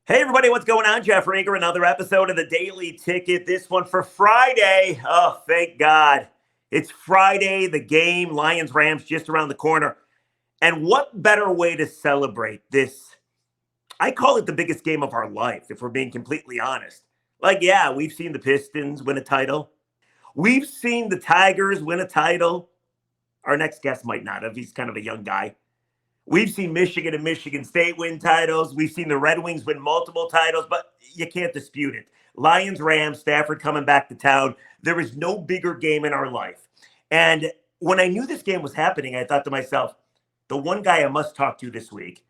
Hey, everybody, what's going on? Jeff Rieger, another episode of the Daily Ticket. This one for Friday. Oh, thank God. It's Friday, the game, Lions Rams just around the corner. And what better way to celebrate this? I call it the biggest game of our life, if we're being completely honest. Like, yeah, we've seen the Pistons win a title, we've seen the Tigers win a title. Our next guest might not have, he's kind of a young guy. We've seen Michigan and Michigan State win titles. We've seen the Red Wings win multiple titles, but you can't dispute it. Lions, Rams, Stafford coming back to town. There is no bigger game in our life. And when I knew this game was happening, I thought to myself, the one guy I must talk to this week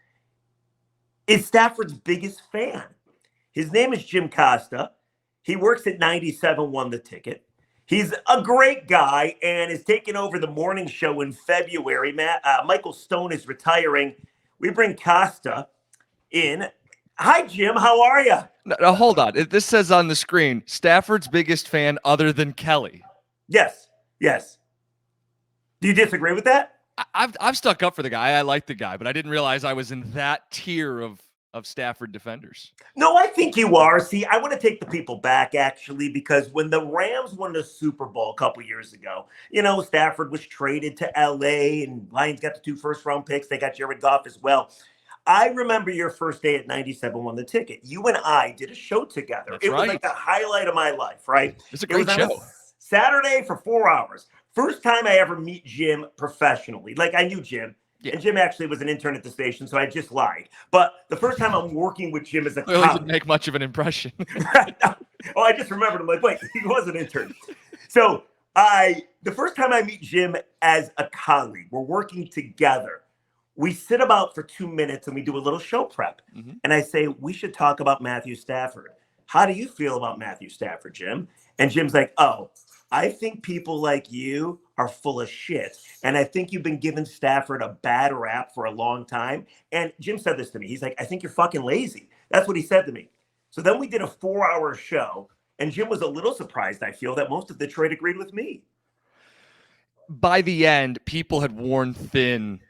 is Stafford's biggest fan. His name is Jim Costa. He works at 97 Won the Ticket. He's a great guy and is taking over the morning show in February. Michael Stone is retiring. We bring Costa in. Hi, Jim. How are you? No, hold on. This says on the screen, Stafford's biggest fan other than Kelly. Yes. Do you disagree with that? I've stuck up for the guy. I like the guy, but I didn't realize I was in that tier of Stafford defenders. No, I think you are. See, I want to take the people back, actually, because when the Rams won the Super Bowl a couple years ago, Stafford was traded to L.A. and Lions got the 2 first-round picks. They got Jared Goff as well. I remember your first day at 97 Won the Ticket. You and I did a show together. That's it was right. like the highlight of my life, right? It's a great show. Saturday for 4 hours. First time I ever meet Jim professionally. Like, I knew Jim. Yeah. And Jim actually was an intern at the station, so I just lied. But the first time I'm working with Jim as a colleague. Didn't make much of an impression. Oh, I just remembered. I'm like, wait, he was an intern. So the first time I meet Jim as a colleague, we're working together. We sit about for 2 minutes and we do a little show prep. Mm-hmm. And I say, we should talk about Matthew Stafford. How do you feel about Matthew Stafford, Jim? And Jim's like, oh, I think people like you are full of shit. And I think you've been giving Stafford a bad rap for a long time. And Jim said this to me. He's like, I think you're fucking lazy. That's what he said to me. So then we did a 4-hour show. And Jim was a little surprised, I feel, that most of Detroit agreed with me. By the end, people had worn thin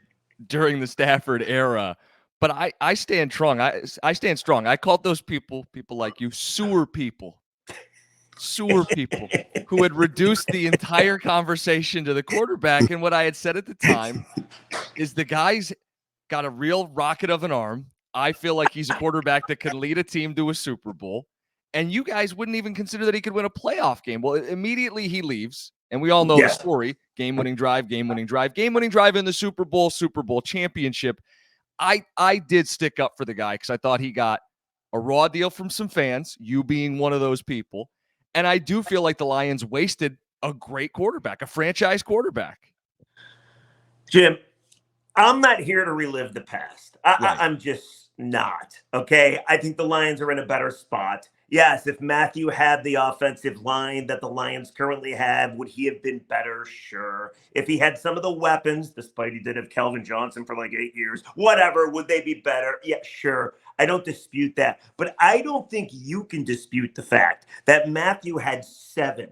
during the Stafford era. But I stand strong. I stand strong. I called those people like you, sewer people who had reduced the entire conversation to the quarterback. And what I had said at the time is the guy's got a real rocket of an arm. I feel like he's a quarterback that can lead a team to a Super Bowl. And you guys wouldn't even consider that he could win a playoff game. Well, immediately he leaves. And we all know the story. Game-winning drive in the Super Bowl championship. I did stick up for the guy because I thought he got a raw deal from some fans, you being one of those people. And I do feel like the Lions wasted a great quarterback, a franchise quarterback. Jim, I'm not here to relive the past. I'm just not, okay? I think the Lions are in a better spot. Yes, if Matthew had the offensive line that the Lions currently have, would he have been better? Sure. If he had some of the weapons, despite he did have Calvin Johnson for like 8 years, whatever, would they be better? Yeah, sure. I don't dispute that. But I don't think you can dispute the fact that Matthew had seven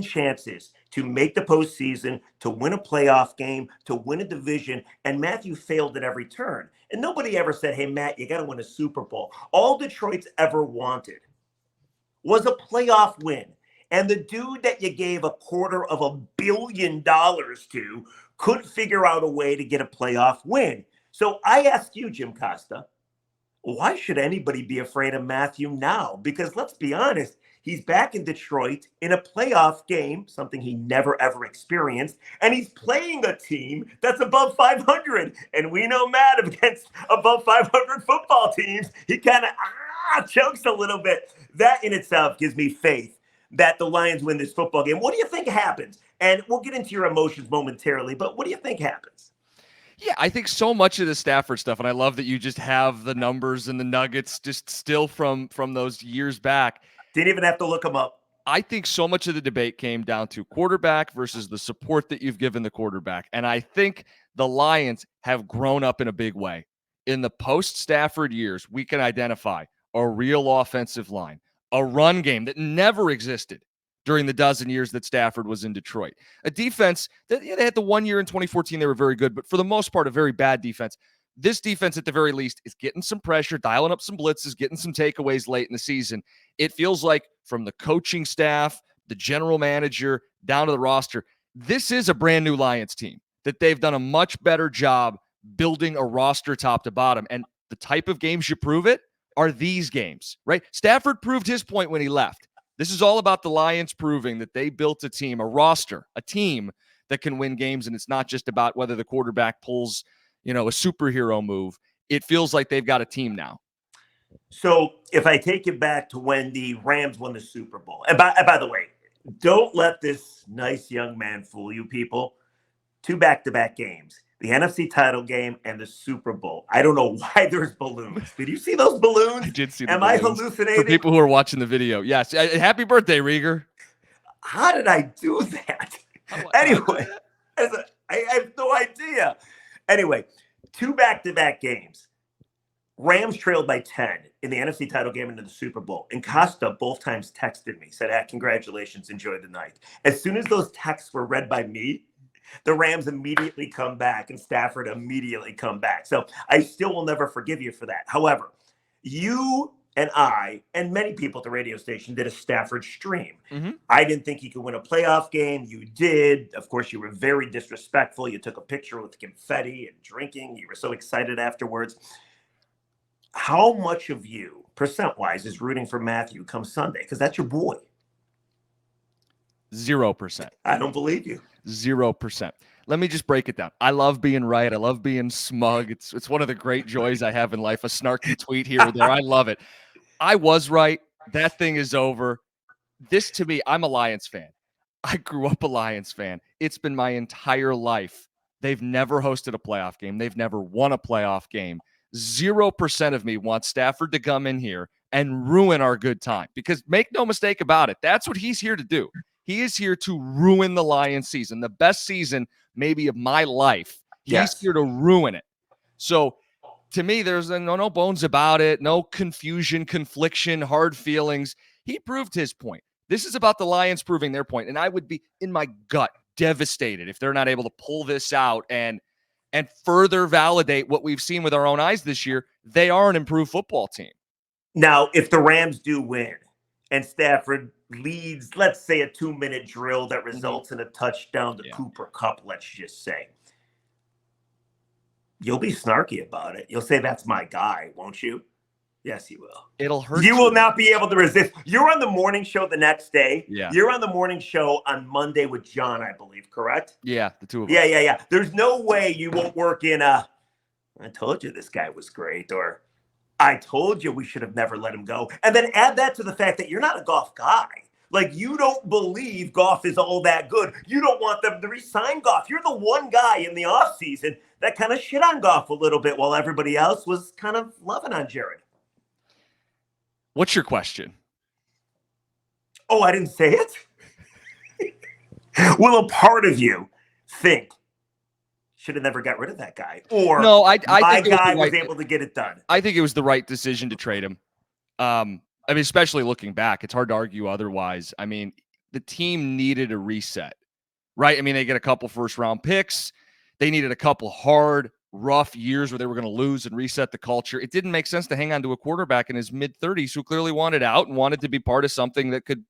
chances to make the postseason, to win a playoff game, to win a division, and Matthew failed at every turn. And nobody ever said, hey, Matt, you got to win a Super Bowl. All Detroit's ever wanted was a playoff win. And the dude that you gave $250 million to couldn't figure out a way to get a playoff win. So I ask you, Jim Costa, why should anybody be afraid of Matthew now? Because let's be honest, he's back in Detroit in a playoff game, something he never, ever experienced. And he's playing a team that's above 500. And we know Matt against above 500 football teams. He kind of chokes a little bit. That in itself gives me faith that the Lions win this football game. What do you think happens? And we'll get into your emotions momentarily, but what do you think happens? Yeah, I think so much of the Stafford stuff, and I love that you just have the numbers and the nuggets just still from those years back. Didn't even have to look them up. I think so much of the debate came down to quarterback versus the support that you've given the quarterback. And I think the Lions have grown up in a big way. In the post-Stafford years, we can identify a real offensive line, a run game that never existed during the dozen years that Stafford was in Detroit. A defense that they had the 1 year in 2014, they were very good, but for the most part, a very bad defense. this defense at the very least is getting some pressure, dialing up some blitzes, getting some takeaways late in the season. It feels like from the coaching staff, the general manager, down to the roster, this is a brand new Lions team that they've done a much better job building a roster top to bottom. And the type of games you prove it are these games, right? Stafford proved his point when he left. This is all about the Lions proving that they built a team, a roster, a team that can win games. And it's not just about whether the quarterback pulls, a superhero move. It feels like they've got a team now. So if I take you back to when the Rams won the Super Bowl, and by the way, don't let this nice young man fool you people. 2 back-to-back games, the NFC title game and the Super Bowl. I don't know why there's balloons. Did you see those balloons? I did see the Am balloons. I hallucinating? For people who are watching the video, yes. Happy birthday, Rieger. How did I do that? Anyway, I have no idea. Anyway, 2 back-to-back games. Rams trailed by 10 in the NFC title game into the Super Bowl. And Costa both times texted me, said, congratulations, enjoy the night. As soon as those texts were read by me, the Rams immediately come back and Stafford immediately come back. So I still will never forgive you for that. However, you and I and many people at the radio station did a Stafford stream. Mm-hmm. I didn't think he could win a playoff game. You did. Of course, you were very disrespectful. You took a picture with confetti and drinking. You were so excited afterwards. How much of you, percent-wise, is rooting for Matthew come Sunday? Because that's your boy. 0%. I don't believe you. 0%. Let me just break it down. I love being right. I love being smug. It's one of the great joys I have in life. A snarky tweet here or there. I love it. I was right. That thing is over. This, to me, I'm a Lions fan. I grew up a Lions fan. It's been my entire life. They've never hosted a playoff game. They've never won a playoff game. 0% of me wants Stafford to come in here and ruin our good time. Because make no mistake about it, that's what he's here to do. He is here to ruin the Lions season, the best season maybe of my life. He's here to ruin it. So to me, there's no bones about it, no confusion, confliction, hard feelings. He proved his point. This is about the Lions proving their point, and I would be in my gut devastated if they're not able to pull this out and further validate what we've seen with our own eyes this year. They are an improved football team. Now, if the Rams do win and Stafford leads, let's say, a 2-minute drill that results in a touchdown to Cooper Kupp, let's just say, you'll be snarky about it. You'll say, that's my guy, won't you? Yes, you will. It'll hurt. You will not be able to resist. You're on the morning show the next day. Yeah. You're on the morning show on Monday with John, I believe, correct? Yeah, the two of us. Yeah. There's no way you won't work in I told you this guy was great, or I told you we should have never let him go. And then add that to the fact that you're not a Goff guy. Like, you don't believe Goff is all that good. You don't want them to re-sign Goff. You're the one guy in the offseason that kind of shit on Goff a little bit while everybody else was kind of loving on Jared. What's your question? Oh, I didn't say it? Will a part of you think should have never got rid of that guy? Or no, I my think guy was able to get it done? I think it was the right decision to trade him. I mean, especially looking back, it's hard to argue otherwise. I mean, the team needed a reset, right? I mean, they get a couple first-round picks. They needed a couple hard, rough years where they were going to lose and reset the culture. It didn't make sense to hang on to a quarterback in his mid-30s who clearly wanted out and wanted to be part of something that could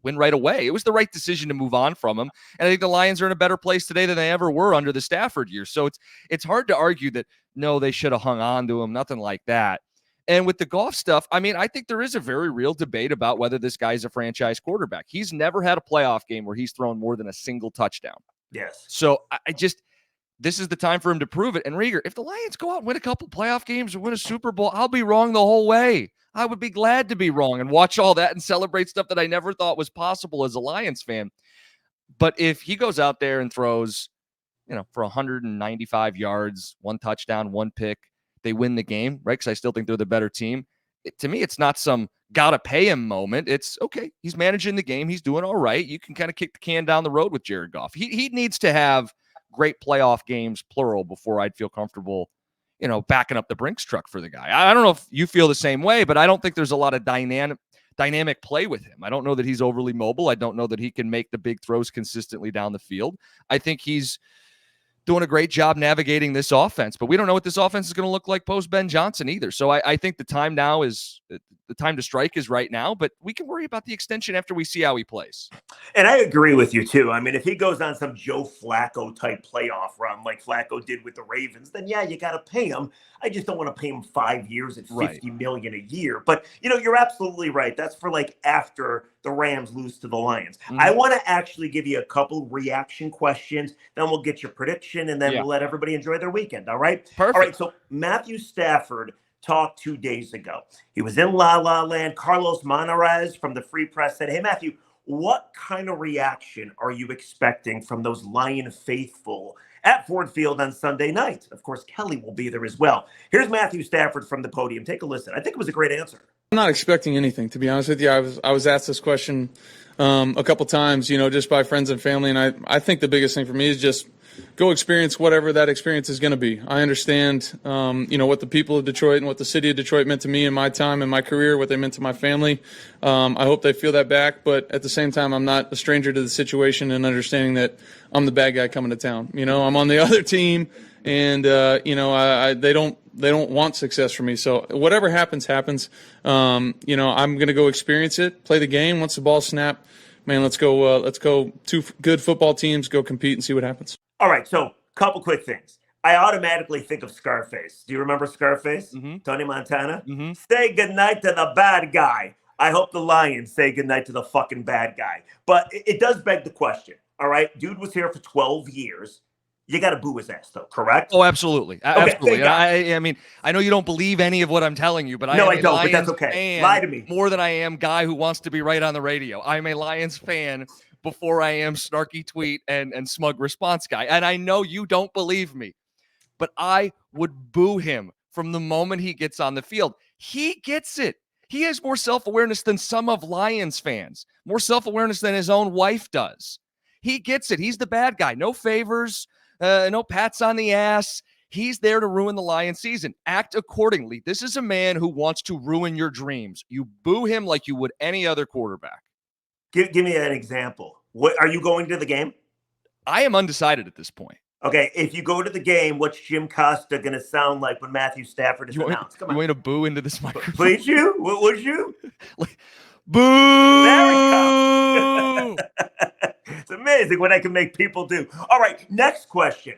win right away. It was the right decision to move on from him. And I think the Lions are in a better place today than they ever were under the Stafford years. So it's hard to argue that, no, they should have hung on to him, nothing like that. And with the Goff stuff, I mean, I think there is a very real debate about whether this guy's a franchise quarterback. He's never had a playoff game where he's thrown more than a single touchdown. Yes. So this is the time for him to prove it. And Rieger, if the Lions go out and win a couple playoff games or win a Super Bowl, I'll be wrong the whole way. I would be glad to be wrong and watch all that and celebrate stuff that I never thought was possible as a Lions fan. But if he goes out there and throws, for 195 yards, 1 touchdown, 1 pick, they win the game, right? Because I still think they're the better team. To me, it's not some gotta pay him moment. It's okay. He's managing the game. He's doing all right. You can kind of kick the can down the road with Jared Goff. He needs to have great playoff games, plural, before I'd feel comfortable, backing up the Brinks truck for the guy. I don't know if you feel the same way, but I don't think there's a lot of dynamic play with him. I don't know that he's overly mobile. I don't know that he can make the big throws consistently down the field. I think he's doing a great job navigating this offense, but we don't know what this offense is going to look like post Ben Johnson either. So I think the time now is the time to strike is right now, but we can worry about the extension after we see how he plays. And I agree with you too. I mean, if he goes on some Joe Flacco type playoff run like Flacco did with the Ravens, then yeah, you got to pay him. I just don't want to pay him 5 years at $50 million a year. But you're absolutely right. That's for like after the Rams lose to the Lions. I want to actually give you a couple reaction questions. Then we'll get your prediction, and then we'll let everybody enjoy their weekend. All right. Perfect. All right. So Matthew Stafford talked 2 days ago. He was in La La Land. Carlos Monarez from the Free Press said, "Hey Matthew, what kind of reaction are you expecting from those Lion faithful at Ford Field on Sunday night?" Of course, Kelly will be there as well. Here's Matthew Stafford from the podium. Take a listen. I think it was a great answer. I'm not expecting anything, to be honest with you. I was asked this question a couple times, just by friends and family, and I think the biggest thing for me is just go experience whatever that experience is going to be. I understand, what the people of Detroit and what the city of Detroit meant to me in my time and my career, what they meant to my family. I hope they feel that back, but at the same time, I'm not a stranger to the situation and understanding that I'm the bad guy coming to town. I'm on the other team, and they don't want success for me. So whatever happens. I'm going to go experience it, play the game. Once the ball's snapped, man, let's go. Two good football teams, go compete and see what happens. All right, so couple quick things. I automatically think of Scarface. Do you remember Scarface? Tony Montana? Say goodnight to the bad guy. I hope the Lions say goodnight to the fucking bad guy. But it does beg the question, all right? Dude was here for 12 years. You got to boo his ass, though, correct? Oh, absolutely. Okay, absolutely. I mean, I know you don't believe any of what I'm telling you, but no, I don't, but that's okay. Lie to me. More than I am guy who wants to be right on the radio. I'm a Lions fan before I am snarky tweet and smug response guy. And I know you don't believe me, but I would boo him from the moment he gets on the field. He gets it. He has more self-awareness than some of Lions fans, more self-awareness than his own wife does. He gets it. He's the bad guy. No favors, no pats on the ass. He's there to ruin the Lions season. Act accordingly. This is a man who wants to ruin your dreams. You boo him like you would any other quarterback. Give me an example. What are you going to the game? I am undecided at this point. Okay, if you go to the game, what's Jim Costa going to sound like when Matthew Stafford is announced? Come on. You want to boo into this microphone? Please you? What would you? Boo! There we go. It's amazing what I can make people do. All right, next question.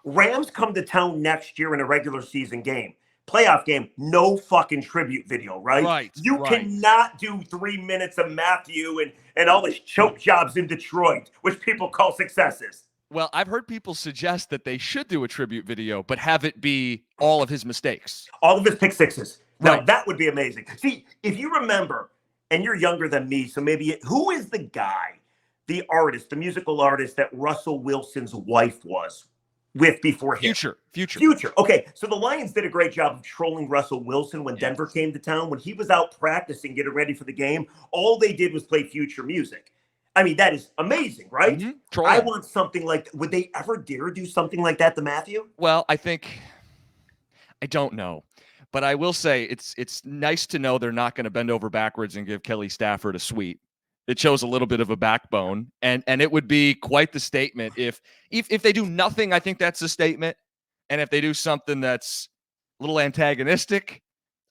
Rams come to town next year in a regular season game. Playoff game, no fucking tribute video, right? Right. You cannot do 3 minutes of Matthew and all his choke jobs in Detroit, which people call successes. Well, I've heard people suggest that they should do a tribute video, but have it be all of his mistakes. All of his pick sixes. Now, Right. that would be amazing. See, if you remember, and you're younger than me, so maybe who is the guy, the artist, the musical artist that Russell Wilson's wife was with before him? Future. Okay, so the Lions did a great job of trolling Russell Wilson when Denver came to town. When he was out practicing, getting ready for the game, all they did was play Future music. I mean, that is amazing, right? I want something like, would they ever dare do something like that to Matthew? Well, I don't know. But I will say it's nice to know they're not going to bend over backwards and give Kelly Stafford a suite. It shows a little bit of a backbone, and it would be quite the statement if they do nothing. I think that's a statement, and if they do something that's a little antagonistic,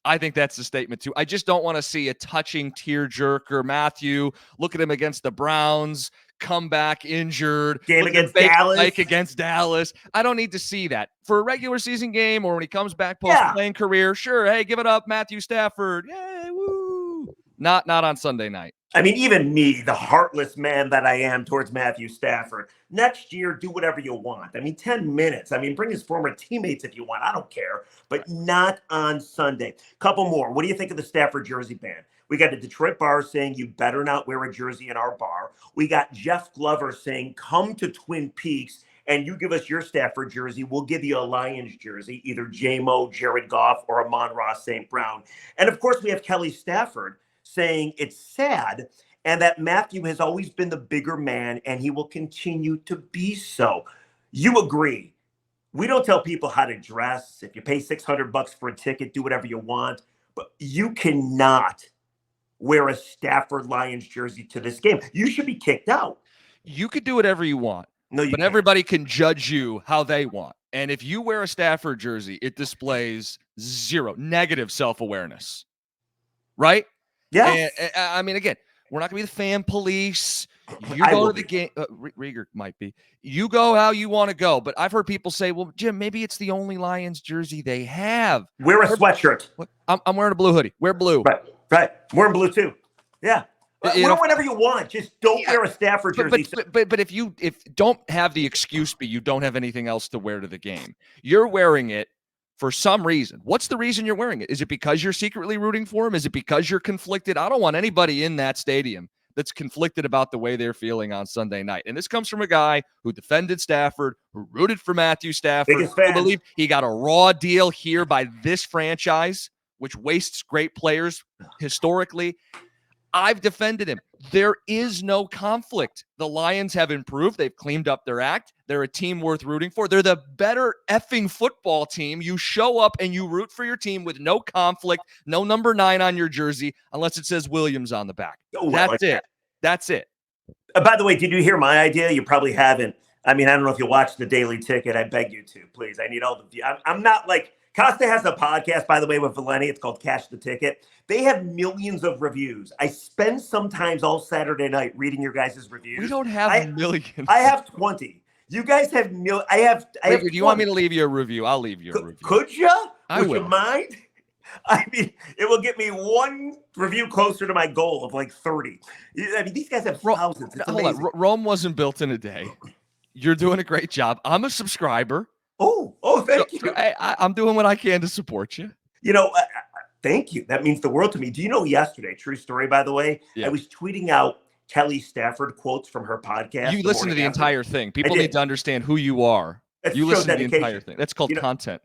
I think that's a statement too. I just don't want to see a touching tearjerker. Matthew, look at him against the Browns, come back injured. Game against Dallas. Like against Dallas. I don't need to see that. For a regular season game or when he comes back post-playing career, sure, hey, give it up, Matthew Stafford. Yay, woo. Not on Sunday night. I mean, even me, the heartless man that I am towards Matthew Stafford, next year, do whatever you want. I mean, 10 minutes. I mean, bring his former teammates if you want. I don't care. But not on Sunday. Couple more. What do you think of the Stafford jersey ban? We got a Detroit bar saying you better not wear a jersey in our bar. We got Jeff Glover saying come to Twin Peaks and you give us your Stafford jersey. We'll give you a Lions jersey, either J-Mo, Jared Goff, or Amon-Ra St. Brown. And, of course, we have Kelly Stafford saying it's sad and that Matthew has always been the bigger man and he will continue to be so. You agree. We don't tell people how to dress. If you pay $600 for a ticket, do whatever you want. But you cannot wear a Stafford Lions jersey to this game. You should be kicked out. You could do whatever you want. No, you but can't. everybody can judge you how they want. And if you wear a Stafford jersey, it displays zero negative self-awareness, right? Yes. And I mean, again, we're not going to be the fan police. You I go will to the be. game. Rieger might be. You go how you want to go. But I've heard people say, well, Jim, maybe it's the only Lions jersey they have. Wear a sweatshirt. I'm wearing a blue hoodie. Wear blue. Right. Wearing blue too. Yeah. Wear whatever you want. Just don't wear a Stafford jersey. But if don't have the excuse be you don't have anything else to wear to the game. You're wearing it for some reason. What's the reason you're wearing it? Is it because you're secretly rooting for him? Is it because you're conflicted? I don't want anybody in that stadium that's conflicted about the way they're feeling on Sunday night. And this comes from a guy who defended Stafford, who rooted for Matthew Stafford, who believed he got a raw deal here by this franchise, which wastes great players historically. I've defended him. There is no conflict. The Lions have improved. They've cleaned up their act. They're a team worth rooting for. They're the better effing football team. You show up and you root for your team with no conflict, no number 9 on your jersey, unless it says Williams on the back. Oh, That's it. That's it. By the way, did you hear my idea? You probably haven't. I mean, I don't know if you watched the Daily Ticket. I beg you to, please. I need all the views. I'm not like Costa has a podcast, by the way, with Valenti. It's called Cash the Ticket. They have millions of reviews. I spend sometimes all Saturday night reading your guys' reviews. We don't have millions. I have 20. You guys have I have. Do you want me to leave you a review? I'll leave you a review. Could you? Would you mind? I mean, it will get me one review closer to my goal of like 30. I mean, these guys have thousands. It's hold amazing. on. Rome wasn't built in a day. You're doing a great job. I'm a subscriber. Oh, thank you. I'm doing what I can to support you. You know, thank you. That means the world to me. Do you know yesterday, true story, by the way, I was tweeting out Kelly Stafford quotes from her podcast. You listen to the entire thing. People need to understand who you are. You listen to the entire thing. That's called content.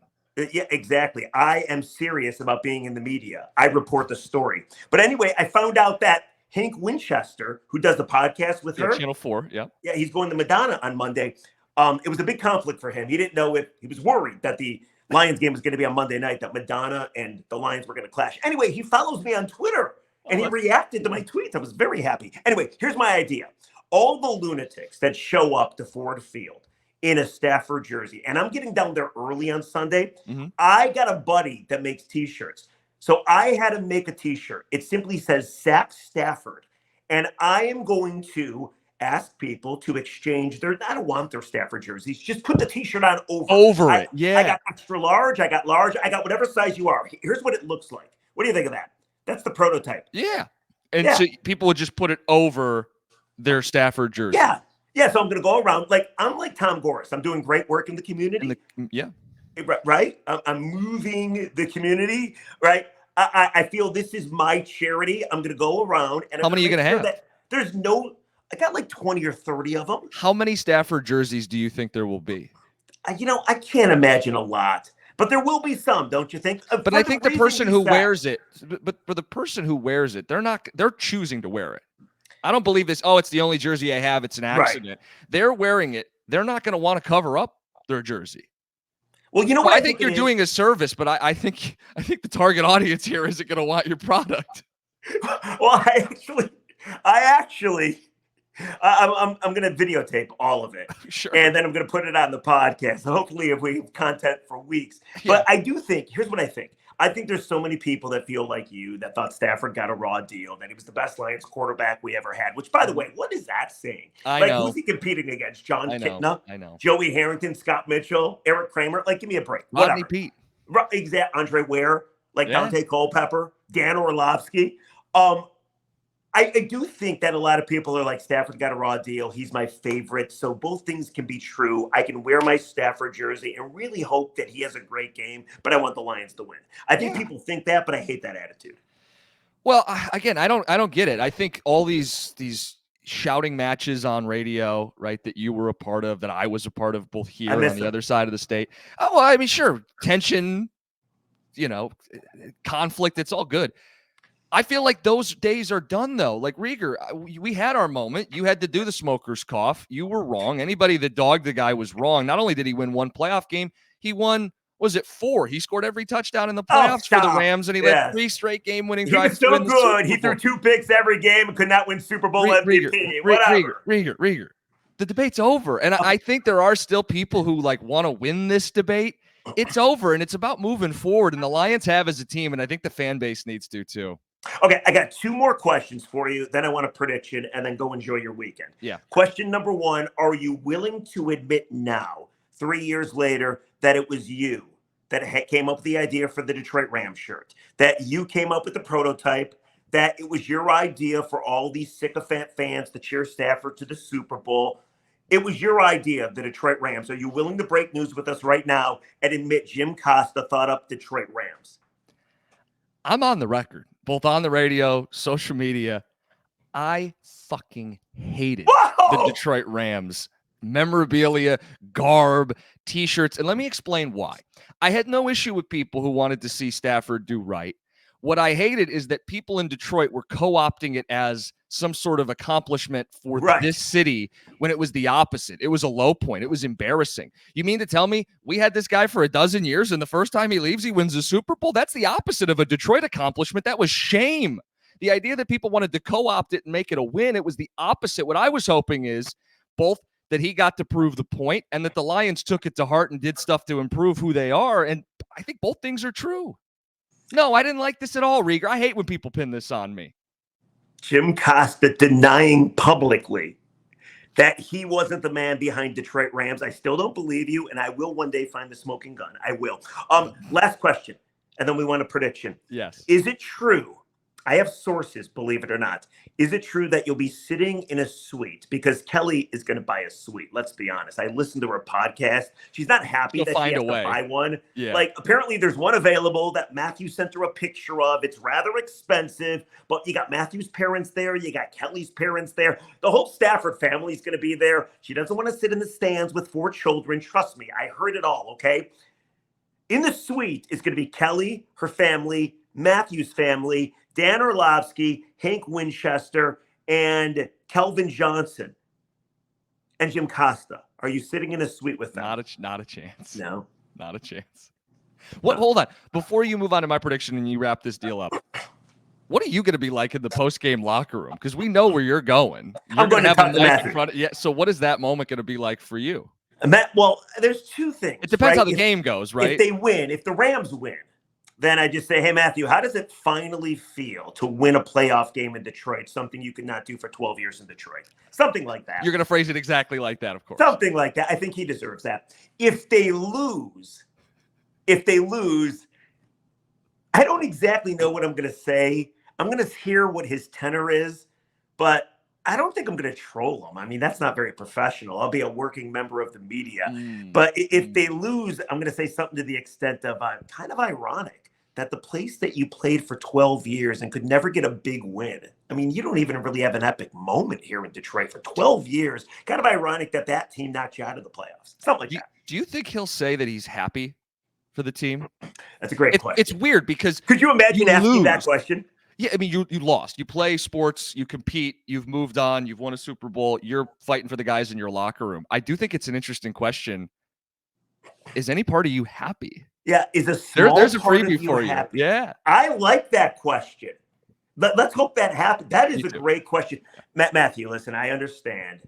Yeah, exactly. I am serious about being in the media. I report the story. But anyway, I found out that Hank Winchester, who does the podcast with her. Channel 4, yeah. Yeah, he's going to Madonna on Monday. It was a big conflict for him. He didn't know if he was worried that the Lions game was going to be on Monday night, that Madonna and the Lions were going to clash. Anyway, he follows me on Twitter and he reacted to my tweets. I was very happy. Anyway, here's my idea. All the lunatics that show up to Ford Field in a Stafford jersey, and I'm getting down there early on Sunday. I got a buddy that makes T-shirts. So I had to make a T-shirt. It simply says Sack Stafford. And I am going to ask people to exchange I don't want their Stafford jerseys. Just put the T-shirt on over it. Yeah. I got extra large. I got large. I got whatever size you are. Here's what it looks like. What do you think of that? That's the prototype. Yeah. And so people would just put it over their Stafford jersey. Yeah. Yeah. So I'm going to go around. I'm like Tom Gorris. I'm doing great work in the community. Right. I'm moving the community. Right. I feel this is my charity. I'm going to go around. And how many are you going to have? There's I got like 20 or 30 of them. How many Stafford jerseys do you think there will be? I can't imagine a lot, but there will be some, don't you think? But I think the person who wears it, but for the person who wears it, they're choosing to wear it. I don't believe this. Oh, it's the only jersey I have. It's an accident. Right. They're wearing it. They're not going to want to cover up their jersey. Well, you know what? I think you're doing a service, but I think the target audience here isn't going to want your product. Well, I'm going to videotape all of it. Sure. And then I'm going to put it on the podcast. Hopefully, if we have content for weeks. Yeah. But I do think, here's what I think. I think there's so many people that feel like you that thought Stafford got a raw deal, that he was the best Lions quarterback we ever had, which, by the way, what is that saying? I know. Who's he competing against? John Kitna? I know. Joey Harrington, Scott Mitchell, Eric Kramer? Give me a break. Rodney Pete. Exactly. Andre Ware, Dante Culpepper, Dan Orlovsky. I do think that a lot of people are like, Stafford got a raw deal. He's my favorite. So both things can be true. I can wear my Stafford jersey and really hope that he has a great game, but I want the Lions to win. I think people think that, but I hate that attitude. Well, again, I don't get it. I think all these shouting matches on radio, right, that you were a part of, that I was a part of, both here and on the other side of the state. Oh, well, I mean, sure, tension, conflict, it's all good. I feel like those days are done, though. Like, Rieger, we had our moment. You had to do the smoker's cough. You were wrong. Anybody that dogged the guy was wrong. Not only did he win one playoff game, he won, was it 4? He scored every touchdown in the playoffs for the Rams, and he led 3 straight game-winning drives. He was so good. He threw 2 picks every game and could not win Super Bowl MVP. Rieger. The debate's over. And I think there are still people who like want to win this debate. It's over, and it's about moving forward. And the Lions have as a team, and I think the fan base needs to too. Okay, I got 2 more questions for you. Then I want a prediction, and then go enjoy your weekend. Yeah. Question number 1, are you willing to admit now, 3 years later, that it was you that came up with the idea for the Detroit Rams shirt, that you came up with the prototype, that it was your idea for all these sycophant fans to cheer Stafford to the Super Bowl? It was your idea of the Detroit Rams. Are you willing to break news with us right now and admit Jim Costa thought up Detroit Rams? I'm on the record, both on the radio, social media. I fucking hated the Detroit Rams memorabilia, garb, T-shirts. And let me explain why. I had no issue with people who wanted to see Stafford do right. What I hated is that people in Detroit were co-opting it as some sort of accomplishment for this city when it was the opposite. It was a low point. It was embarrassing. You mean to tell me we had this guy for a dozen years and the first time he leaves, he wins the Super Bowl? That's the opposite of a Detroit accomplishment. That was shame. The idea that people wanted to co-opt it and make it a win, it was the opposite. What I was hoping is both that he got to prove the point and that the Lions took it to heart and did stuff to improve who they are. And I think both things are true. No, I didn't like this at all, Rieger. I hate when people pin this on me. Jim Costa denying publicly that he wasn't the man behind Detroit Rams. I still don't believe you, and I will one day find the smoking gun. I will. Last question, and then we want a prediction. Yes. Is it true? I have sources, believe it or not. Is it true that you'll be sitting in a suite? Because Kelly is going to buy a suite. Let's be honest. I listened to her podcast. She's not happy that she has to buy one. Yeah. Like, apparently there's one available that Matthew sent her a picture of. It's rather expensive, but you got Matthew's parents there. You got Kelly's parents there. The whole Stafford family is going to be there. She doesn't want to sit in the stands with 4 children. Trust me, I heard it all, okay? In the suite is going to be Kelly, her family, Matthew's family, Dan Orlovsky, Hank Winchester, and Kelvin Johnson, and Jim Costa. Are you sitting in a suite with them? Not a chance. No. Not a chance. What? Hold on. Before you move on to my prediction and you wrap this deal up, what are you going to be like in the post-game locker room? Because we know where you're going. I'm going to talk to Matthew. In front of, yeah. So what is that moment going to be like for you? Well, there's 2 things. It depends how the game goes, right? If they win, if the Rams win, then I just say, hey, Matthew, how does it finally feel to win a playoff game in Detroit? Something you could not do for 12 years in Detroit. Something like that. You're going to phrase it exactly like that, of course. Something like that. I think he deserves that. If they lose, I don't exactly know what I'm going to say. I'm going to hear what his tenor is, but I don't think I'm going to troll him. I mean, that's not very professional. I'll be a working member of the media. But if they lose, I'm going to say something to the extent of kind of ironic that the place that you played for 12 years and could never get a big win. I mean, you don't even really have an epic moment here in Detroit for 12 years. Kind of ironic that team knocked you out of the playoffs. Something like that. Do you think he'll say that he's happy for the team? That's a great question. It's weird because could you imagine asking that question? Yeah, I mean, you lost. You play sports, you compete, you've moved on, you've won a Super Bowl, you're fighting for the guys in your locker room. I do think it's an interesting question. Is any part of you happy? Yeah, is a small there's a part preview of you for happy? You. Yeah. I like that question. Let's hope that happens. That is a great question. Matthew, listen, I understand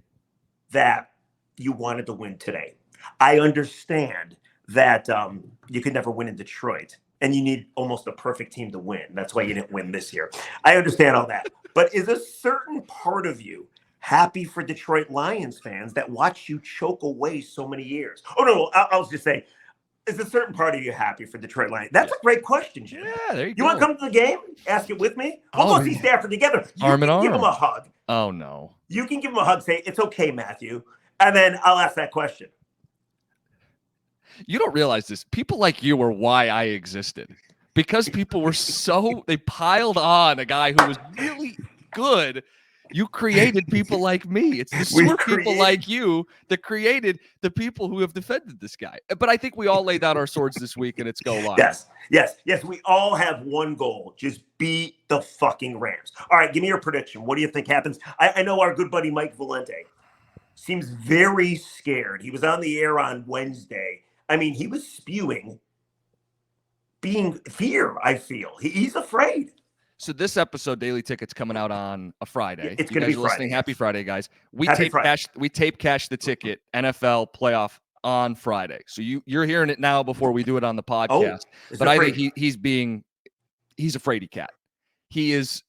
that you wanted to win today. I understand that you could never win in Detroit. And you need almost a perfect team to win. That's why you didn't win this year. I understand all that. But is a certain part of you happy for Detroit Lions fans that watch you choke away so many years? Oh, no, I'll just say, is a certain part of you happy for Detroit Lions? That's a great question, Jim. Yeah, there you go. You want to come to the game? Ask it with me? We'll go see Stafford together. You arm in arm. Give him a hug. Oh, no. You can give him a hug, say, it's okay, Matthew. And then I'll ask that question. You don't realize this. People like you are why I existed. Because people were they piled on a guy who was really good. You created people like me. It's the smart people like you that created the people who have defended this guy. But I think we all laid down our swords this week and it's go live. Yes. We all have one goal. Just beat the fucking Rams. All right, give me your prediction. What do you think happens? I know our good buddy Mike Valente seems very scared. He was on the air on Wednesday. I mean, he was spewing fear, I feel. He's afraid. So this episode, Daily Ticket's coming out on a Friday. It's You going to guys be are Friday. listening. Happy Friday, guys. We Happy tape Friday. cash the ticket NFL playoff on Friday. So you're hearing it now before we do it on the podcast. But I think he's a fraidy cat. He is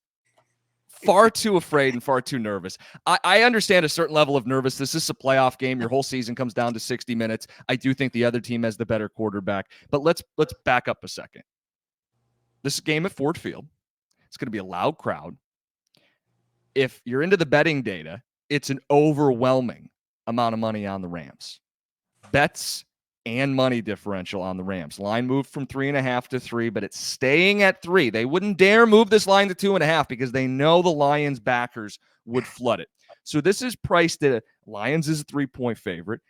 far too afraid and far too nervous. I understand a certain level of nervousness. This is a playoff game. Your whole season comes down to 60 minutes. I do think the other team has the better quarterback. But let's back up a second. This game at Ford Field, it's going to be a loud crowd. If you're into the betting data, it's an overwhelming amount of money on the Rams. Bets and money differential on the Rams. Line moved from 3.5 to 3, but it's staying at 3. They wouldn't dare move this line to 2.5 because they know the Lions backers would flood it. So this is priced at Lions is a 3-point favorite.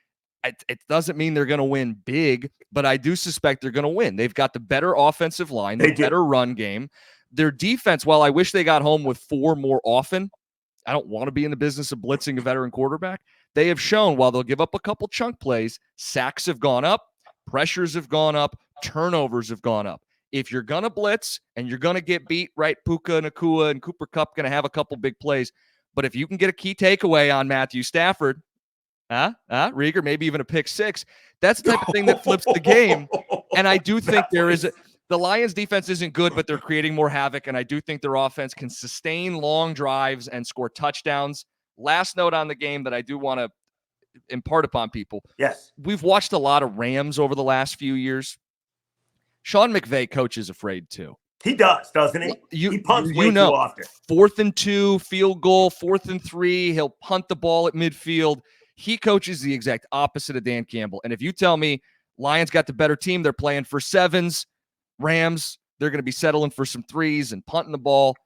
It doesn't mean they're going to win big, but I do suspect they're going to win. They've got the better offensive line, the better run game. Their defense, while I wish they got home with 4 more often, I don't want to be in the business of blitzing a veteran quarterback. They have shown while they'll give up a couple chunk plays, sacks have gone up, pressures have gone up, turnovers have gone up. If you're going to blitz and you're going to get beat, right, Puka, Nacua, and Cooper Kupp going to have a couple big plays. But if you can get a key takeaway on Matthew Stafford, Rieger, maybe even a pick 6, that's the type of thing that flips the game. And I do think the Lions defense isn't good, but they're creating more havoc. And I do think their offense can sustain long drives and score touchdowns. Last note on the game that I do want to impart upon people. Yes. We've watched a lot of Rams over the last few years. Sean McVay coaches afraid too. He does, doesn't he? He punts way too often. 4th and 2, field goal, 4th and 3. He'll punt the ball at midfield. He coaches the exact opposite of Dan Campbell. And if you tell me Lions got the better team, they're playing for 7s, Rams, they're going to be settling for some 3s and punting the ball.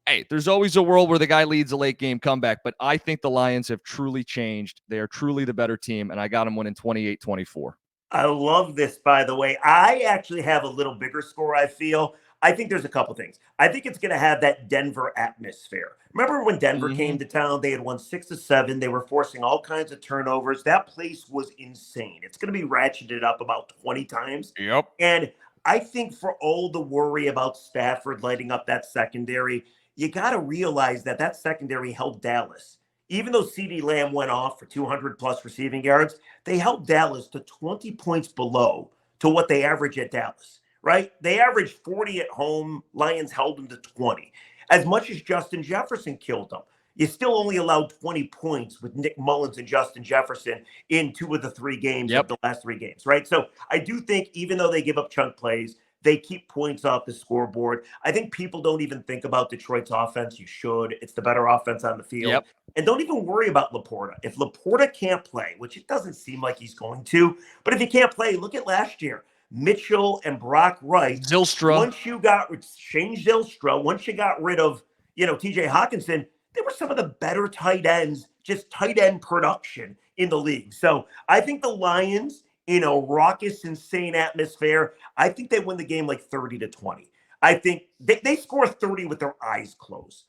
Hey, there's always a world where the guy leads a late game comeback, but I think the Lions have truly changed. They are truly the better team, and I got them winning 28-24. I love this, by the way. I actually have a little bigger score, I feel. I think there's a couple things. I think it's going to have that Denver atmosphere. Remember when Denver came to town? They had won 6 of 7. They were forcing all kinds of turnovers. That place was insane. It's going to be ratcheted up about 20 times. Yep. And I think for all the worry about Stafford lighting up that secondary, you got to realize that that secondary held Dallas. Even though CeeDee Lamb went off for 200-plus receiving yards, they held Dallas to 20 points below to what they average at Dallas, right? They averaged 40 at home. Lions held them to 20. As much as Justin Jefferson killed them, you still only allowed 20 points with Nick Mullins and Justin Jefferson in 2 of the 3 games of the last 3 games, right? So I do think even though they give up chunk plays, they keep points off the scoreboard. I think people don't even think about Detroit's offense. You should. It's the better offense on the field. Yep. And don't even worry about Laporta. If Laporta can't play, which it doesn't seem like he's going to, but if he can't play, look at last year. Mitchell and Brock Wright. Zylstra. Once you got Shane Zylstra, once you got rid of, TJ Hawkinson, they were some of the better tight ends, just tight end production in the league. So I think the Lions, in a raucous, insane atmosphere, I think they win the game like 30-20. I think they score 30 with their eyes closed.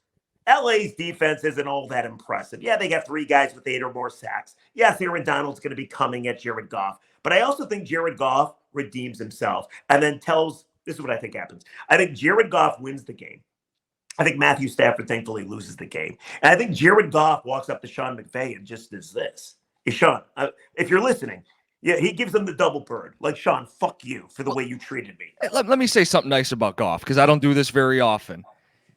LA's defense isn't all that impressive. Yeah, they got 3 guys with 8 or more sacks. Yes, Aaron Donald's going to be coming at Jared Goff. But I also think Jared Goff redeems himself and then this is what I think happens. I think Jared Goff wins the game. I think Matthew Stafford thankfully loses the game. And I think Jared Goff walks up to Sean McVay and just does this. Hey, Sean, if you're listening, yeah, he gives them the double bird. Like, Sean, fuck you for the way you treated me. Let me say something nice about Goff, because I don't do this very often.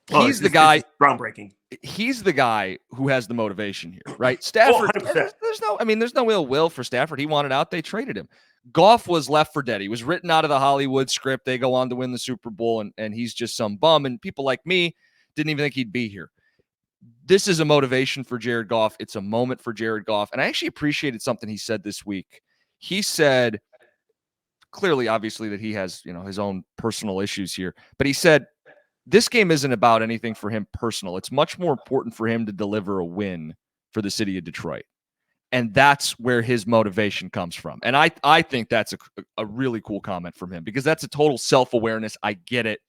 He's the guy. Groundbreaking. He's the guy who has the motivation here, right? Stafford, there's no ill will for Stafford. He wanted out. They traded him. Goff was left for dead. He was written out of the Hollywood script. They go on to win the Super Bowl, and he's just some bum. And people like me didn't even think he'd be here. This is a motivation for Jared Goff. It's a moment for Jared Goff. And I actually appreciated something he said this week. He said, clearly, obviously, that he has, his own personal issues here. But he said, this game isn't about anything for him personal. It's much more important for him to deliver a win for the city of Detroit. And that's where his motivation comes from. And I think that's a really cool comment from him, because that's a total self-awareness. I get it.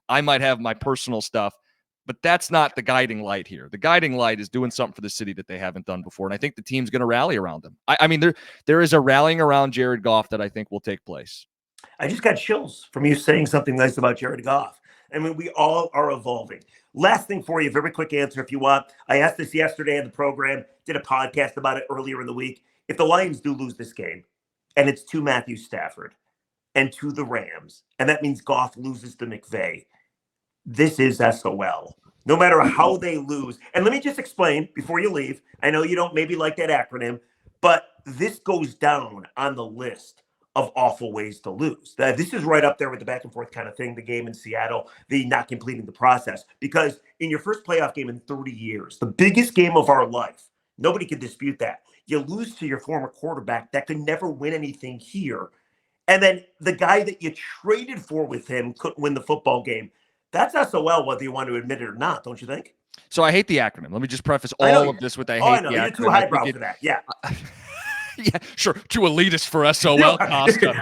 I might have my personal stuff, but that's not the guiding light here. The guiding light is doing something for the city that they haven't done before. And I think the team's going to rally around him. I mean, there is a rallying around Jared Goff that I think will take place. I just got chills from you saying something nice about Jared Goff. I mean, we all are evolving. Last thing for you, very quick answer if you want. I asked this yesterday in the program, did a podcast about it earlier in the week. If the Lions do lose this game, and it's to Matthew Stafford and to the Rams, and that means Goff loses to McVay, this is SOL. No matter how they lose. And let me just explain before you leave. I know you don't maybe like that acronym, but this goes down on the list of awful ways to lose. This is right up there with the back and forth kind of thing, the game in Seattle, the not completing the process. Because in your first playoff game in 30 years, the biggest game of our life, nobody can dispute that. You lose to your former quarterback that could never win anything here. And then the guy that you traded for with him couldn't win the football game. That's SOL, whether you want to admit it or not, don't you think? So I hate the acronym. Let me just preface all of this with I hate the acronym. You're too highbrow for that. Yeah. Yeah, sure. Too elitist for SOL, Costa.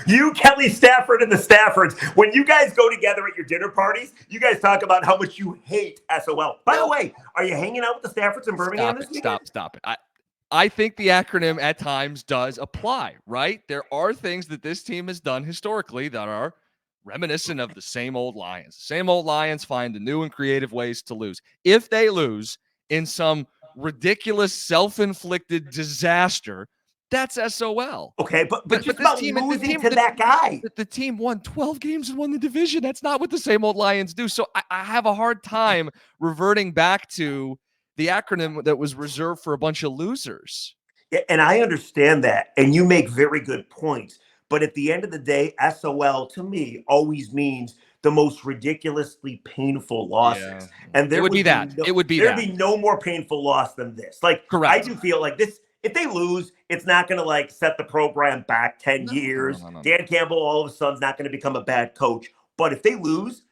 you, Kelly Stafford, and the Staffords, when you guys go together at your dinner parties, you guys talk about how much you hate SOL. By the way, are you hanging out with the Staffords in Birmingham this weekend? Stop it. I think the acronym at times does apply, right? There are things that this team has done historically that are reminiscent of the same old Lions. The same old Lions find the new and creative ways to lose. If they lose in some ridiculous self-inflicted disaster, that's SOL. Okay, but just about losing to that guy. The team won 12 games and won the division. That's not what the same old Lions do. So I have a hard time reverting back to the acronym that was reserved for a bunch of losers. Yeah, and I understand that, and you make very good points. But at the end of the day, SOL to me always means the most ridiculously painful losses. Yeah. And there would be that. There'd be no more painful loss than this. Like, correct. I do feel like this, if they lose, it's not going to like set the program back 10 years. No. Dan Campbell all of a sudden is not going to become a bad coach. But if they lose,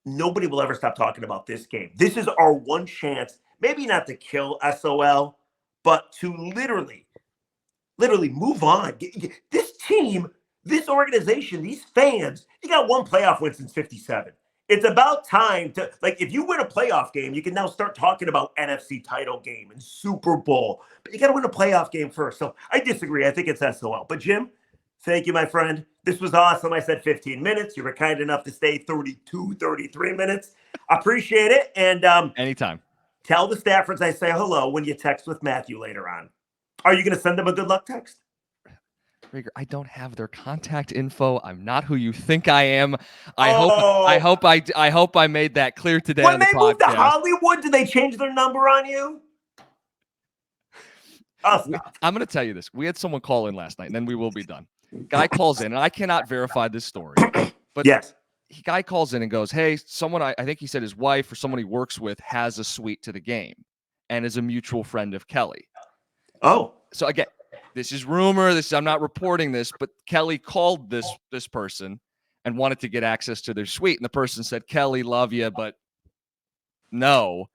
nobody will ever stop talking about this game. This is our one chance, maybe not to kill SOL, but to literally move on. This team, this organization, these fans, you got one playoff win since 57. It's about time to, like, if you win a playoff game, you can now start talking about NFC title game and Super Bowl. But you got to win a playoff game first. So I disagree. I think it's SOL. But Jim, thank you, my friend. This was awesome. I said 15 minutes. You were kind enough to stay 32, 33 minutes. Appreciate it. And anytime. Tell the Staffords I say hello when you text with Matthew later on. Are you going to send them a good luck text? I don't have their contact info. I'm not who you think I am. I hope I made that clear today. When they moved to Hollywood, did they change their number on you? I'm going to tell you this. We had someone call in last night, and then we will be done. Guy calls in, and I cannot verify this story. But yes, guy calls in and goes, "Hey, someone I think he said his wife or someone he works with has a suite to the game, and is a mutual friend of Kelly." Oh, so again. This is rumor. I'm not reporting this, but Kelly called this person and wanted to get access to their suite. And the person said, "Kelly, love you, but no."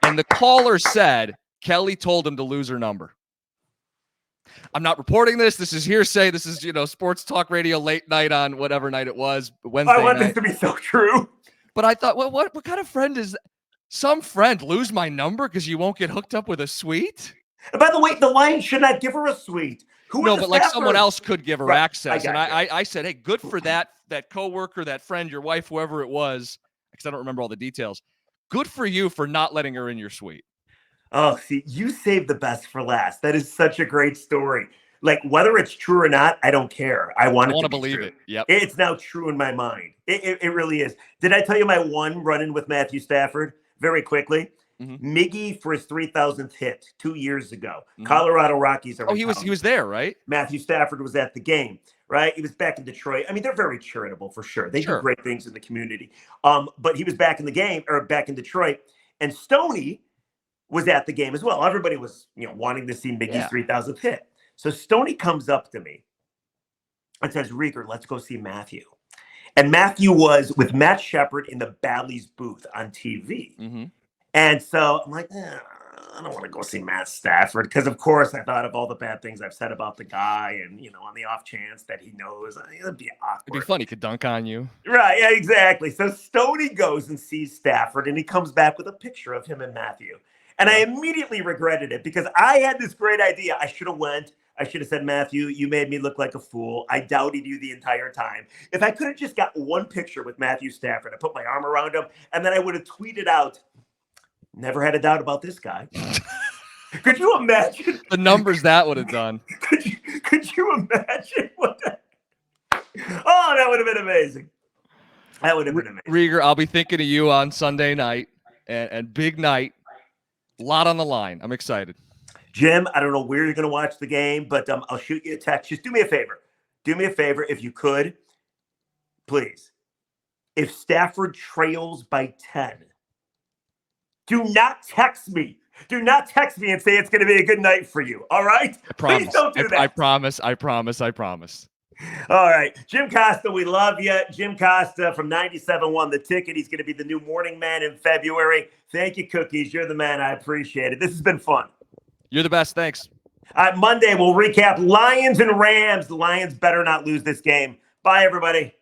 And the caller said, Kelly told him to lose her number. I'm not reporting this. This is hearsay. This is, sports talk radio late night on whatever night it was, Wednesday night. I want this to be so true. But I thought, well, what kind of friend is that? Some friend lose my number because you won't get hooked up with a suite? And by the way, the Lions should not give her a suite. No, but like someone else could give her access. And I said, hey, good for that coworker, that friend, your wife, whoever it was, because I don't remember all the details. Good for you for not letting her in your suite. Oh, see, you saved the best for last. That is such a great story. Like, whether it's true or not, I don't care. I want to believe true. It. Yep. It's now true in my mind. It really is. Did I tell you my one run-in with Matthew Stafford? Very quickly. Mm-hmm. Miggy for his 3,000th hit 2 years ago. Mm-hmm. Colorado Rockies. He was there, right? Matthew Stafford was at the game, right? He was back in Detroit. I mean, they're very charitable for sure. They do great things in the community. But he was back in the game, or back in Detroit, and Stoney was at the game as well. Everybody was, wanting to see Miggy's 3,000th hit. So Stoney comes up to me and says, "Rieger, let's go see Matthew." And Matthew was with Matt Shepard in the Bally's booth on TV. Mm-hmm. And so I'm like, I don't want to go see Matt Stafford because, of course, I thought of all the bad things I've said about the guy, and on the off chance that he knows, it'd be awkward. It'd be funny. He could dunk on you, right? Yeah, exactly. So Stoney goes and sees Stafford, and he comes back with a picture of him and Matthew. And I immediately regretted it because I had this great idea. I should have went. I should have said, Matthew, you made me look like a fool. I doubted you the entire time. If I could have just got one picture with Matthew Stafford, I put my arm around him, and then I would have tweeted out, never had a doubt about this guy. Could you imagine? The numbers that would have done. Could you imagine what that? Oh, that would have been amazing. That would have been amazing. Rieger, I'll be thinking of you on Sunday night and big night. A lot on the line. I'm excited. Jim, I don't know where you're going to watch the game, but I'll shoot you a text. Just do me a favor. Do me a favor if you could, please. If Stafford trails by 10, do not text me. Do not text me and say it's going to be a good night for you. All right? I promise. Please don't do that. I promise. I promise. I promise. All right. Jim Costa, we love you. Jim Costa from 97.1 The Ticket. He's going to be the new morning man in February. Thank you, Cookies. You're the man. I appreciate it. This has been fun. You're the best. Thanks. Monday, we'll recap Lions and Rams. The Lions better not lose this game. Bye, everybody.